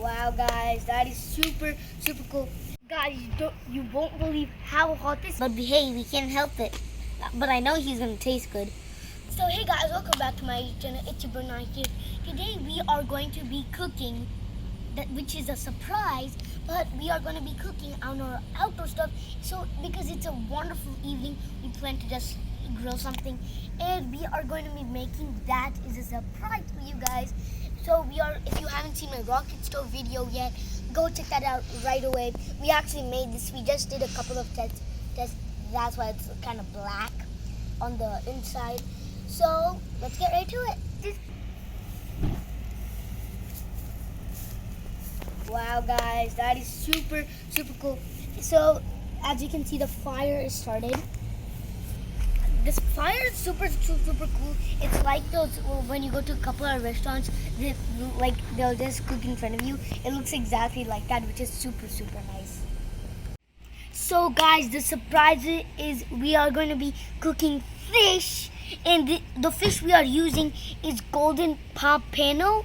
Wow, guys, that is super cool. Guys, you won't believe how hot this is. But hey, we can't help it. But I know he's gonna taste good. So hey guys, welcome back to my channel. It's your Bernard here. Today we are going to be cooking, which is a surprise, but we are going to be cooking on our outdoor stuff. So because it's a wonderful evening, we plan to just grill something, and we are going to be making that is a surprise for you guys. So if you haven't seen my rocket stove video yet, go check that out right away. We actually made this. We just did a couple of tests. That's why it's kind of black on the inside. So let's get right to it. Wow, guys, that is super cool. So as you can see, the fire is started. This fire is super cool. It's like those when you go to a couple of restaurants, they'll just cook in front of you. It looks exactly like that, which is super nice. So guys, the surprise is we are going to be cooking fish, and the fish we are using is golden pompano.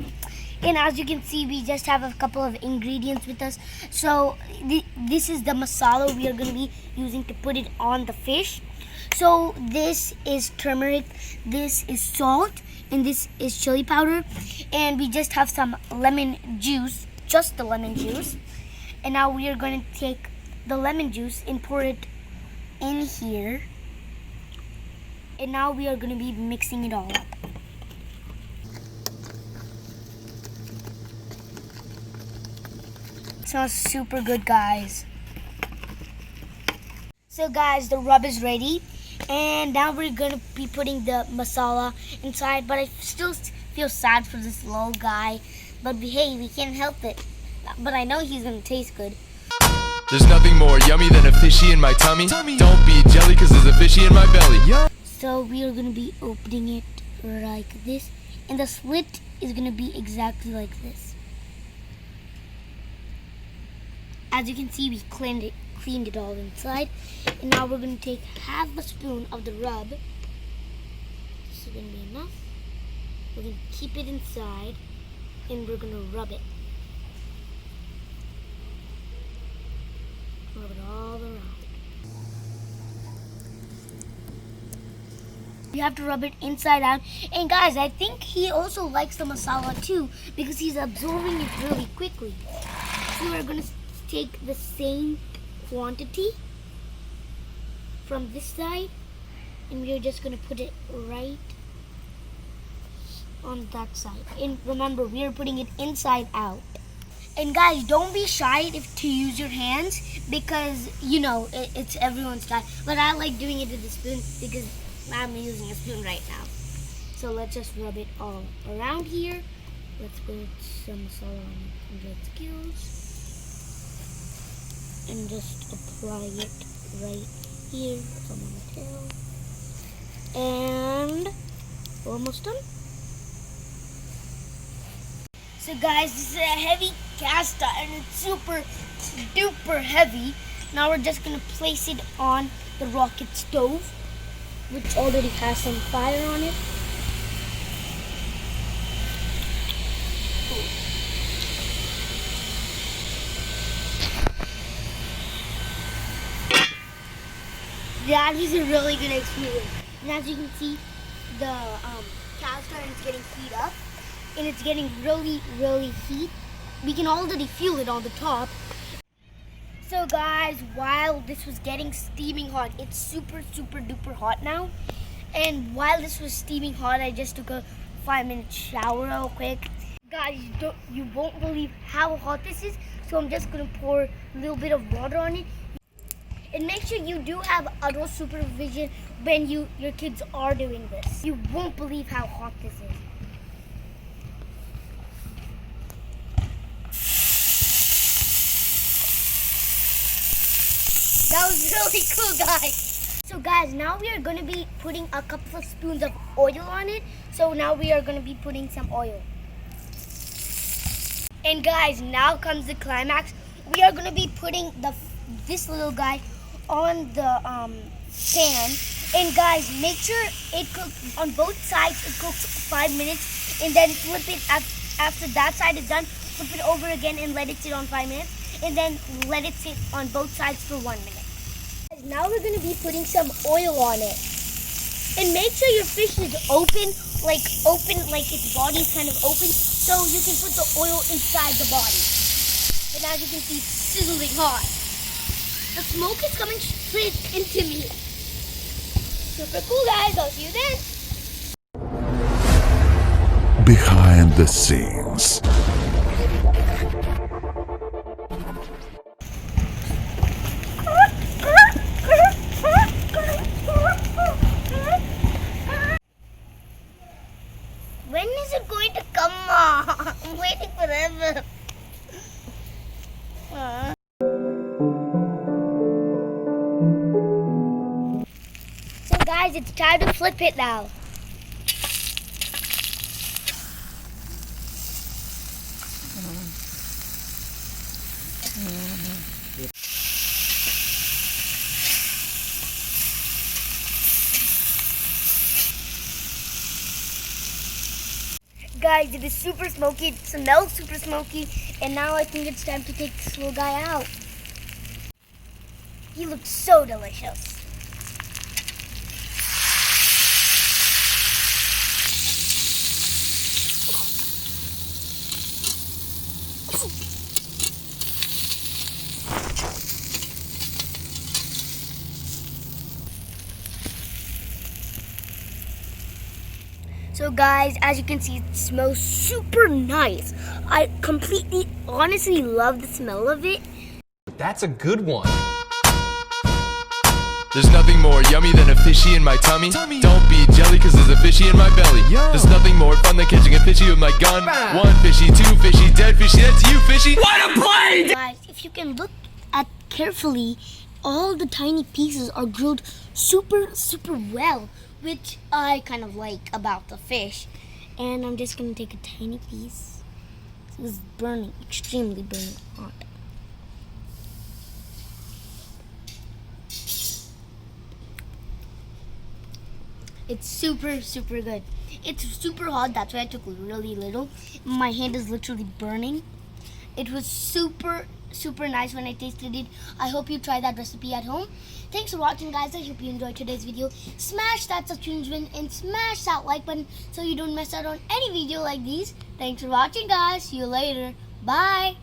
And as you can see, we just have a couple of ingredients with us. So this is the masala we are going to be using to put it on the fish. So this is turmeric, this is salt, and this is chili powder. And we just have some lemon juice, just the lemon juice. And now we are going to take the lemon juice and pour it in here. And now we are going to be mixing it all up. Smells super good, guys. So guys, the rub is ready, and now we're gonna be putting the masala inside. But I still feel sad for this little guy, but hey, we can't help it. But I know he's gonna taste good. There's nothing more yummy than a fishy in my tummy. Don't be jelly, cause there's a fishy in my belly. So we are gonna be opening it like this, and the slit is gonna be exactly like this. As you can see, we cleaned it all inside. And now we're going to take half a spoon of the rub. This is going to be enough. We're going to keep it inside, and we're going to rub it. Rub it all around. You have to rub it inside out. And guys, I think he also likes the masala too, because he's absorbing it really quickly. So we're going to take the same quantity from this side, and we're just going to put it right on that side. And remember, we are putting it inside out. And guys, don't be shy to use your hands, because you know it's everyone's style. But I like doing it with the spoon because I'm using a spoon right now. So let's just rub it all around here. Let's put some masala on the skills and just apply it right here on the tail. And we're almost done. So guys, this is a heavy casta, and it's super duper heavy. Now we're just gonna place it on the rocket stove, which already has some fire on it. That is a really good experience. And as you can see, the cast iron is getting heat up, and it's getting really heat. We can already feel it on the top. So guys, while this was getting steaming hot, it's super duper hot now. And while this was steaming hot, I just took a 5-minute shower real quick. Guys, you won't believe how hot this is. So I'm just gonna pour a little bit of water on it. And make sure you do have adult supervision when your kids are doing this. You won't believe how hot this is. That was really cool, guys. So guys, now we are going to be putting a couple of spoons of oil on it. So now we are going to be putting some oil. And guys, now comes the climax. We are going to be putting this little guy on the pan. And guys, make sure it cooks on both sides. It cooks 5 minutes, and then flip it after that side is done. flip it over again and let it sit on 5 minutes, and then let it sit on both sides for 1 minute. Now we're gonna be putting some oil on it. And make sure your fish is open, like its body's kind of open, so you can put the oil inside the body. And as you can see, it's sizzling hot. The smoke is coming straight into me. Super cool, guys. I'll see you then. Behind the scenes. When is it going to come on? I'm waiting forever. So guys, it's time to flip it now. Guys, it is super smoky, it smells super smoky, and now I think it's time to take this little guy out. He looks so delicious. So guys, as you can see, it smells super nice. I completely, honestly love the smell of it. That's a good one. There's nothing more yummy than a fishy in my tummy. Don't be jelly cause there's a fishy in my belly. There's nothing more fun than catching a fishy with my gun. One fishy, two fishy, dead fishy, that's you fishy. What a play! Guys, if you can look at carefully, all the tiny pieces are grilled super well, which I kind of like about the fish. And I'm just gonna take a tiny piece. It's burning, extremely burning hot. It's super good. It's super hot, that's why I took really little. My hand is literally burning. It was super nice when I tasted it. I hope you try that recipe at home. Thanks for watching, guys. I hope you enjoyed today's video. Smash that subscription button and smash that like button so you don't miss out on any video like these. Thanks for watching, guys. See you later. Bye.